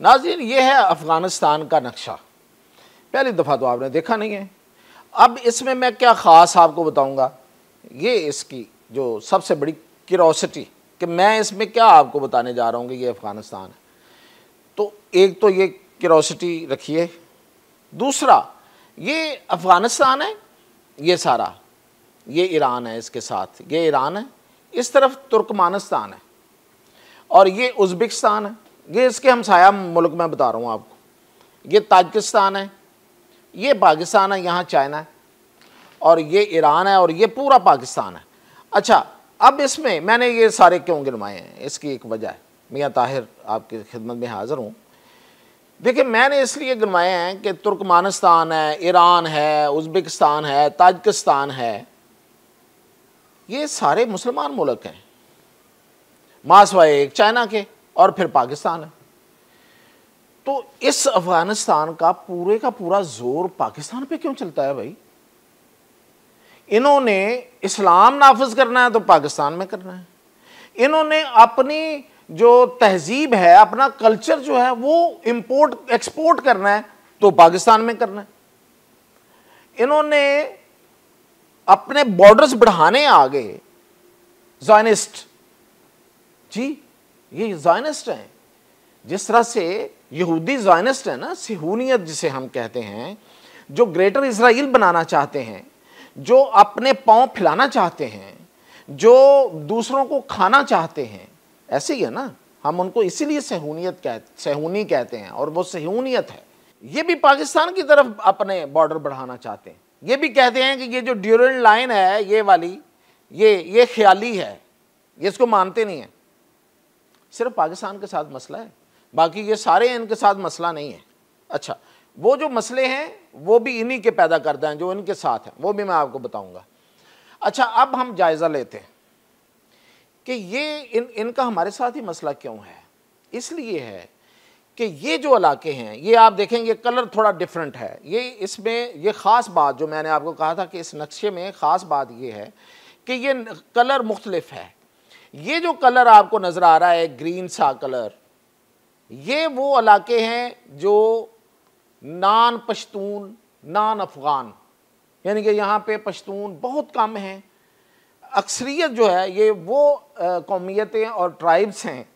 नाज़रीन, ये है अफ़गानिस्तान का नक्शा। पहली दफ़ा तो आपने देखा नहीं है। अब इसमें मैं क्या ख़ास आपको बताऊंगा, ये इसकी जो सबसे बड़ी क्यूरोसिटी कि मैं इसमें क्या आपको बताने जा रहा हूँ कि ये अफ़गानिस्तान है। तो एक तो ये क्यूरोसिटी रखिए। दूसरा, ये अफ़गानिस्तान है, ये सारा, ये ईरान है, इसके साथ ये ईरान है, इस तरफ तुर्कमानिस्तान है और ये उज़्बेकिस्तान है, ये इसके हमसाया मुल्क में बता रहा हूँ आपको। ये ताजिकिस्तान है, ये पाकिस्तान है, यहाँ चाइना है, और ये ईरान है, और ये पूरा पाकिस्तान है। अच्छा, अब इसमें मैंने ये सारे क्यों गिनवाए हैं, इसकी एक वजह है। मियाँ ताहिर आपकी खिदमत में हाज़िर हूँ। देखिए, मैंने इसलिए गिनवाए हैं कि तुर्कमानिस्तान है, ईरान है, उज़्बेकिस्तान है, ताजिकिस्तान है, ये सारे मुसलमान मुल्क हैं, मासवाए एक चाइना के, और फिर पाकिस्तान है। तो इस अफगानिस्तान का पूरा जोर पाकिस्तान पे क्यों चलता है भाई? इन्होंने इस्लाम नाफिज करना है तो पाकिस्तान में करना है, इन्होंने अपनी जो तहजीब है, अपना कल्चर जो है वो इंपोर्ट एक्सपोर्ट करना है तो पाकिस्तान में करना है, इन्होंने अपने बॉर्डर्स बढ़ाने आगे ज़ायनिस्ट, जी ये ज़ायनिस्ट हैं। जिस तरह से यहूदी ज़ायनिस्ट है ना, सिहूनियत जिसे हम कहते हैं, जो ग्रेटर इज़राइल बनाना चाहते हैं, जो अपने पांव फैलाना चाहते हैं, जो दूसरों को खाना चाहते हैं, ऐसे ही है ना। हम उनको इसीलिए सहूनी कहते हैं, और वो सहूनियत है। ये भी पाकिस्तान की तरफ अपने बॉर्डर बढ़ाना चाहते हैं। ये भी कहते हैं कि ये जो ड्यूरेंट लाइन है, ये वाली, ये ख्याली है, ये इसको मानते नहीं है। सिर्फ पाकिस्तान के साथ मसला है, बाकी ये सारे इनके साथ मसला नहीं है। अच्छा, वो जो मसले हैं वो भी इन्हीं के पैदा करते हैं जो इनके साथ हैं, वो भी मैं आपको बताऊंगा। अच्छा, अब हम जायज़ा लेते हैं कि ये इनका हमारे साथ ही मसला क्यों है। इसलिए है कि ये जो इलाके हैं, ये आप देखेंगे कलर थोड़ा डिफरेंट है। ये इसमें ये ख़ास बात जो मैंने आपको कहा था कि इस नक्शे में ख़ास बात ये है कि ये कलर मुख्तलिफ है। ये जो कलर आपको नज़र आ रहा है, ग्रीन सा कलर, ये वो इलाके हैं जो नान पश्तून, नान अफ़गान, यानी कि यहाँ पे पश्तून बहुत कम हैं। अक्सरियत जो है ये वो कौमियतें और ट्राइब्स हैं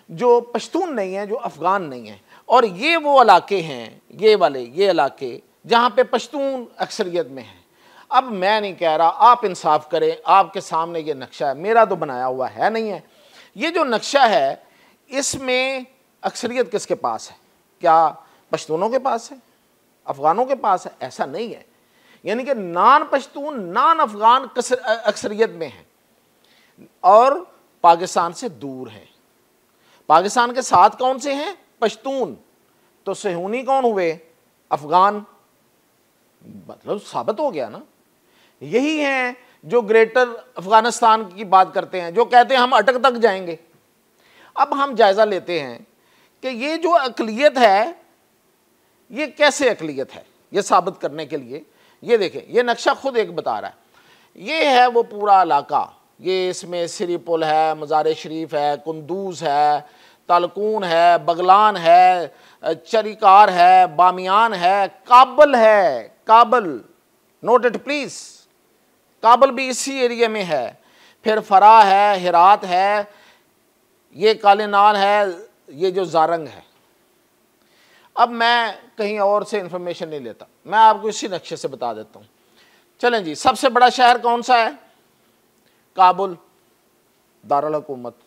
जो पश्तून नहीं हैं, जो अफ़गान नहीं हैं। और ये वो इलाके हैं, ये वाले ये इलाके जहाँ पे पश्तून अक्सरियत में हैं। अब मैं नहीं कह रहा, आप इंसाफ करें, आपके सामने ये नक्शा है, मेरा तो बनाया हुआ है नहीं है। ये जो नक्शा है इसमें अक्सरियत किसके पास है? क्या पश्तूनों के पास है, अफ़गानों के पास है? ऐसा नहीं है। यानी कि नान पश्तून, नान अफ़गान अक्सरियत में है और पाकिस्तान से दूर है। पाकिस्तान के साथ कौन से हैं? पश्तून। तो सहूनी कौन हुए? अफ़गान। मतलब साबित हो गया ना। यही हैं जो ग्रेटर अफ़गानिस्तान की बात करते हैं, जो कहते हैं हम अटक तक जाएंगे। अब हम जायज़ा लेते हैं कि ये जो अक़लियत है, ये कैसे अक़लियत है, ये साबित करने के लिए ये देखें, ये नक्शा खुद एक बता रहा है। ये है वो पूरा इलाका, ये इसमें सिरी पुल है, मज़ार शरीफ है, कुंदूज है, तालकून है, बगलान है, चरिकार है, बामियान है, काबल है, काबल, नोट इट प्लीज़, काबल भी इसी एरिया में है। फिर फरा है, हिरात है, ये कालेनाल है, ये जो जारंग है। अब मैं कहीं और से इंफॉर्मेशन नहीं लेता, मैं आपको इसी नक्शे से बता देता हूँ। चलें जी, सबसे बड़ा शहर कौन सा है? काबुल, दारुल हुकूमत।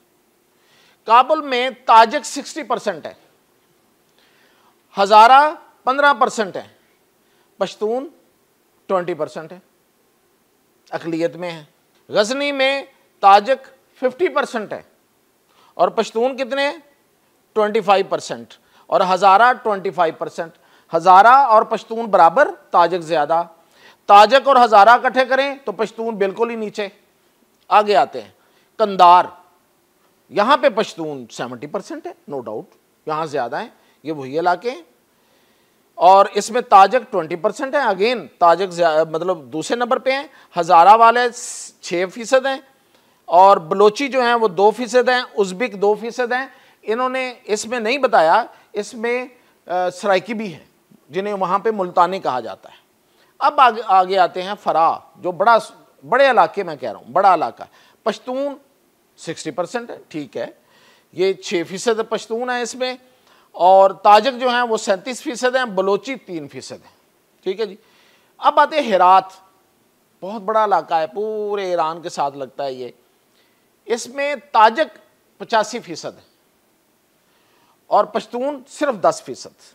काबुल में ताजिक 60% है, हज़ारा 15% है, पश्तून 20% है, अक़लियत में है। गज़नी में ताजिक 50% है और पश्तून कितने? 25%, और हज़ारा 25%। हज़ारा और पश्तून बराबर, ताजिक ज़्यादा। ताजिक और हज़ारा इकट्ठे करें तो पश्तून बिल्कुल ही नीचे। आगे आते हैं, कंधार, यहाँ पे पश्तून 70% है, नो डाउट, यहाँ ज़्यादा है, ये वही इलाके हैं। और इसमें ताजिक 20% है, अगेन ताजिक मतलब दूसरे नंबर पे हैं। हज़ारा वाले 6% हैं और बलोची जो हैं वो 2% हैं, उज़्बेक 2% हैं। इन्होंने इसमें नहीं बताया इसमें सराइकी भी हैं, जिन्हें वहाँ पे मुल्तानी कहा जाता है। अब आगे आते हैं फरा, जो बड़े इलाके में कह रहा हूँ, बड़ा इलाका। पश्तून 60% है, ठीक है, ये 6% पश्तून है इसमें, और ताजिक जो हैं वो 37% हैं, बलोची 3% है, ठीक है जी। अब आते हैं हेरात, बहुत बड़ा इलाका है, पूरे ईरान के साथ लगता है ये। इसमें ताजिक 85% है और पश्तून सिर्फ 10%,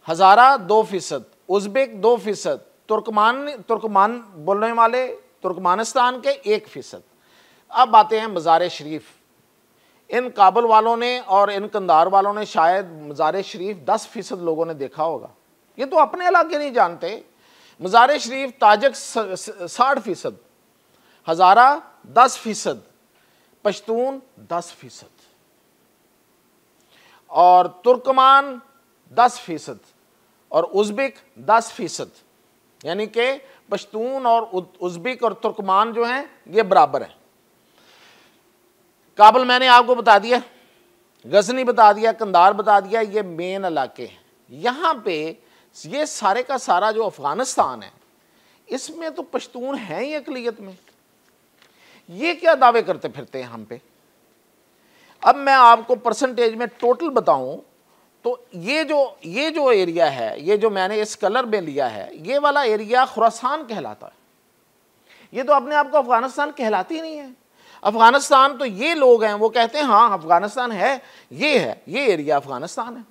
हज़ारा 2%, उज़्बेक 2%, तुर्कमान बोलने वाले तुर्कमानिस्तान के 1%। अब आते हैं मज़ार शरीफ। इन काबुल वालों ने और इन कंधार वालों ने शायद मज़ार शरीफ 10% लोगों ने देखा होगा, ये तो अपने इलाके नहीं जानते। मज़ार शरीफ ताजिक 60%, हज़ारा 10%, पश्तून 10% और तुर्कमान 10% और उज़्बेक 10%, यानी कि पश्तून और उज़्बेक और तुर्कमान जो हैं ये बराबर हैं। काबुल मैंने आपको बता दिया, गजनी बता दिया, कंधार बता दिया, ये मेन इलाके हैं। यहाँ पे ये सारे का सारा जो अफ़गानिस्तान है, इसमें तो पश्तून हैं ही अक़लियत में। ये क्या दावे करते फिरते हैं हम पे। अब मैं आपको परसेंटेज में टोटल बताऊं तो ये जो एरिया है, ये जो मैंने इस कलर में लिया है, ये वाला एरिया खुरासान कहलाता है। ये तो अपने आप को अफ़गानिस्तान कहलाती ही नहीं है। अफ़गानिस्तान तो ये लोग हैं, वो कहते हैं हाँ अफ़गानिस्तान है, ये एरिया अफ़गानिस्तान है।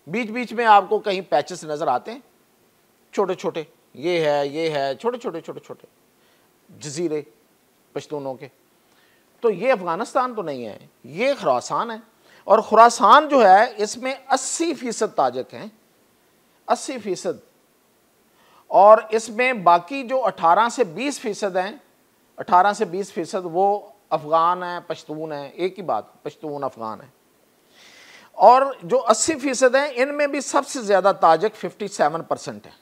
बीच बीच में आपको कहीं पैचेस नज़र आते हैं छोटे छोटे, ये है छोटे छोटे जजीरे पश्तूनों के। तो ये अफ़गानिस्तान तो नहीं है, ये खुरासान है। और खुरासान जो है इसमें 80% ताजिक हैं, 80%, और इसमें बाकी जो 18 से 20% हैं, 18 से 20% वो अफ़गान हैं, पश्तून हैं, एक ही बात, पश्तून अफ़गान है। और जो 80% हैं इनमें भी सबसे ज़्यादा ताजिक 57% है।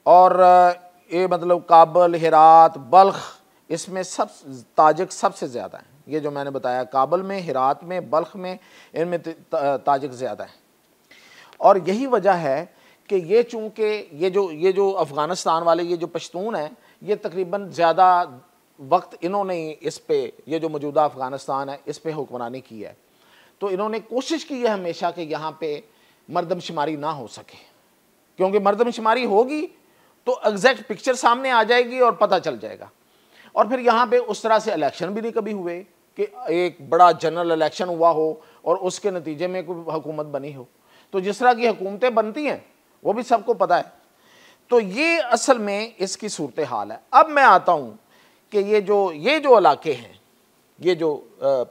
और ये मतलब काबुल, हेरात, बल्ख, इसमें सब ताजिक सबसे ज़्यादा है। ये जो मैंने बताया, काबुल में, हेरात में, बल्ख में, इनमें ताजिक ज़्यादा है। और यही वजह है कि ये चूँकि ये जो अफ़गानिस्तान वाले ये जो पश्तून हैं, ये तकरीबन ज़्यादा वक्त इन्होंने इस पे, ये जो मौजूदा अफ़गानिस्तान है इस पे हुक्मरानी की है। तो इन्होंने कोशिश की है हमेशा कि यहाँ पे मरदमशुमारी ना हो सके, क्योंकि मरदमशुमारी होगी तो एग्जैक्ट पिक्चर सामने आ जाएगी और पता चल जाएगा। और फिर यहाँ पे उस तरह से इलेक्शन भी नहीं कभी हुए कि एक बड़ा जनरल इलेक्शन हुआ हो और उसके नतीजे में कोई हुकूमत बनी हो। तो जिस तरह की हुकूमतें बनती हैं वो भी सबको पता है। तो ये असल में इसकी सूरत हाल है। अब मैं आता हूँ कि ये जो इलाके हैं, ये जो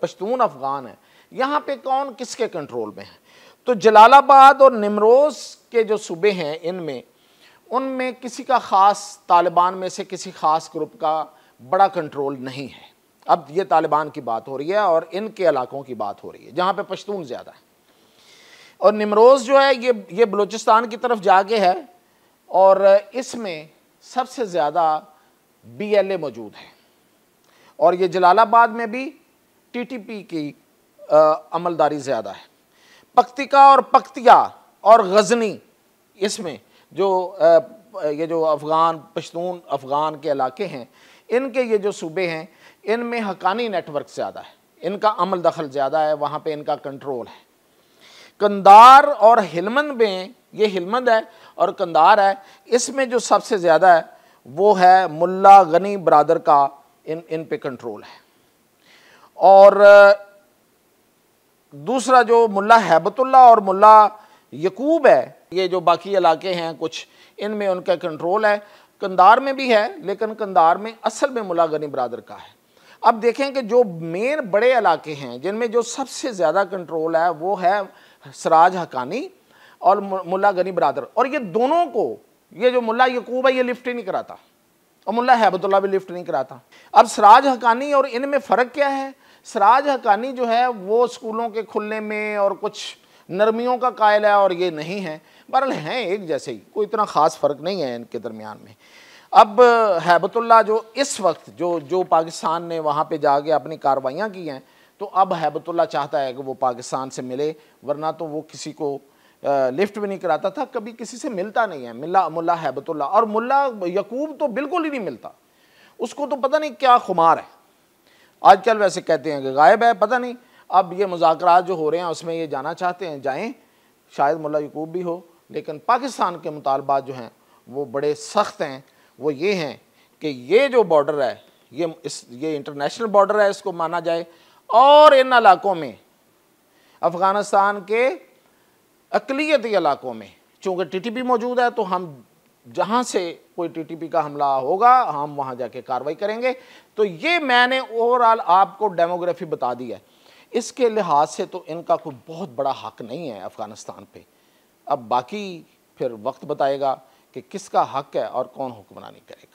पश्तून अफ़गान है, यहाँ पे कौन किसके कंट्रोल में है। तो जलालाबाद और निमरोज़ के जो सूबे हैं उनमें किसी का ख़ास, तालिबान में से किसी ख़ास ग्रुप का बड़ा कंट्रोल नहीं है। अब ये तालिबान की बात हो रही है और इनके इलाकों की बात हो रही है जहाँ पे पश्तून ज़्यादा है। और निमरोज़ जो है ये बलूचिस्तान की तरफ जाके है और इसमें सबसे ज़्यादा BLA मौजूद है। और ये जलालाबाद में भी TTP की अमलदारी ज़्यादा है। पख्तिका और पख्तिया और गजनी, इसमें ये जो अफ़गान, पश्तून अफ़गान के इलाके हैं, इनके ये जो सूबे हैं इनमें हक्कानी नेटवर्क ज़्यादा है, इनका अमल दखल ज़्यादा है, वहाँ पे इनका कंट्रोल है। कंधार और हिलमंद में, ये हिलमंद है और कंधार है, इसमें जो सबसे ज़्यादा है वो है मुल्ला गनी बरादर का इन पे कंट्रोल है। और दूसरा जो मुल्ला हैबतुल्ला और मुल्ला यकूब है, ये जो बाकी इलाके हैं कुछ, इनमें उनका कंट्रोल है। कंधार में भी है, लेकिन कंधार में असल में मुल्ला गनी बरादर का है। अब देखें कि जो मेन बड़े इलाके हैं जिनमें जो सबसे ज़्यादा कंट्रोल है वो है सराज हक्कानी और मुल्ला गनी बरादर। और ये दोनों को, ये जो मुल्ला यकूब है ये लिफ्ट ही नहीं कराता और मुल्ला हैबतुल्ला भी लिफ्ट नहीं कराता। अब सराज हक्कानी और इनमें फ़र्क क्या है। सराज हक्कानी जो है वो स्कूलों के खुलने में और कुछ नरमियों का कायल है और ये नहीं है। बहरहाल हैं एक जैसे ही, कोई इतना ख़ास फ़र्क नहीं है इनके दरमियान में। अब हैबतुल्ला जो इस वक्त जो पाकिस्तान ने वहाँ पे जाके अपनी कार्रवाइयाँ की हैं, तो अब हैबतुल्ला चाहता है कि वो पाकिस्तान से मिले, वरना तो वो किसी को लिफ्ट भी नहीं कराता था, कभी किसी से मिलता नहीं है मुल्ला हैबतुल्ला। और मुल्ला यकूब तो बिल्कुल ही नहीं मिलता, उसको तो पता नहीं क्या खुमार है। आजकल वैसे कहते हैं कि गायब है, पता नहीं अब ये मुज़ाकरात जो हो रहे हैं उसमें ये जाना चाहते हैं, जाएं, शायद मुल्ला यकूब भी हो। लेकिन पाकिस्तान के मुतालबात जो हैं वो बड़े सख्त हैं। वो ये हैं कि ये जो बॉर्डर है ये इंटरनेशनल बॉर्डर है, इसको माना जाए। और इन इलाकों में अफ़गानिस्तान के अक़लियती इलाकों में चूँकि TTP मौजूद है, तो हम जहाँ से कोई TTP का हमला होगा हम वहाँ जाके कार्रवाई करेंगे। तो ये मैंने ओवरऑल आपको डेमोग्राफी बता दी है। इसके लिहाज से तो इनका कोई बहुत बड़ा हक नहीं है अफ़गानिस्तान पे। अब बाकी फिर वक्त बताएगा कि किसका हक है और कौन हुक्मरानी करेगा।